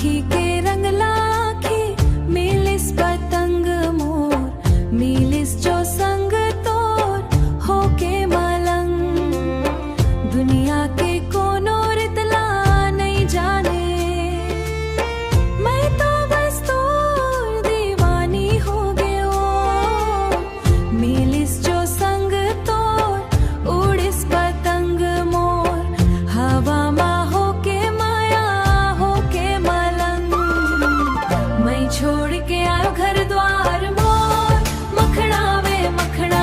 आखी के रंग लाखी मिलिस पतंग मोर, मिलिस जो संग तोर होके मलंग। दुनिया के कोनो रितला नहीं जाने, मैं तो बस तोर दीवानी हो गयो। मिलिस जो संग तोर उड़िस पतंग मोर, हवा मा होके माया होके मलंग। मैं छोड़ के आयो घर द्वार मोर, मखना वे मखना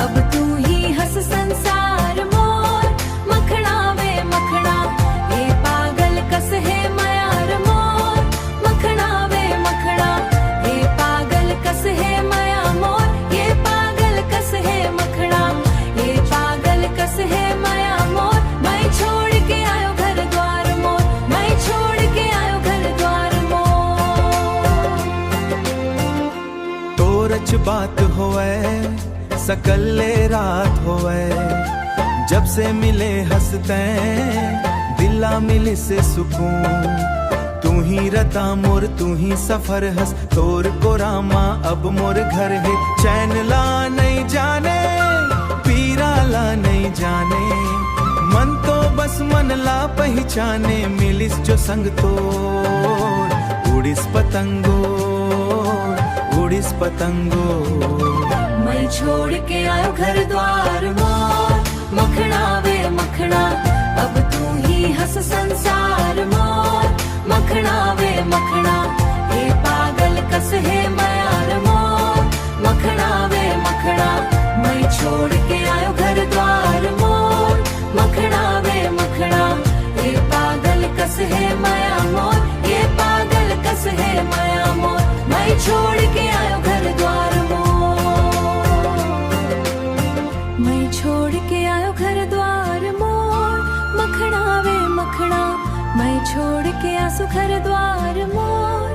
अब तू ही हंस संसार मोर। मखना वे मखना ये पागल कस है मयार मोर। मखना वे मखना ये पागल कस है मया मोर। ये पागल कस है मखना, ये पागल कस है मया मोर। मैं छोड़ के आयो घर द्वार मोर, मैं छोड़ के आयो घर द्वार मोर। तोरच बात होवे सकल्ले रात होवे, जब से मिले हंसते दिला मिले से सुकून। तू ही रता मोर तू ही सफर हंस, तोर को रामा अब मोर घर है। चैन ला नहीं जाने पीरा ला नहीं जाने, मन तो बस मन ला पहचाने। मिलिस जो संग तोर उड़िस पतंगो, उड़िस पतंगो। मैं छोड़ के आयो घर द्वार मोर, मखना वे मखना अब तू ही हंस संसार मोर। मखना वे मखना ये पागल कस है मयार मोर। मखना वे मखना मैं छोड़ के आयो घर द्वार मोर। मखना वे मखना ये पागल कस है मया मोर। ये पागल कस है मया मोर, मैं छोड़ के आयो घर द्वार मोर। मैं छोड़ के आयो घर द्वार मोर, मखना वे मखना मैं छोड़ के आसु घर द्वार मोर।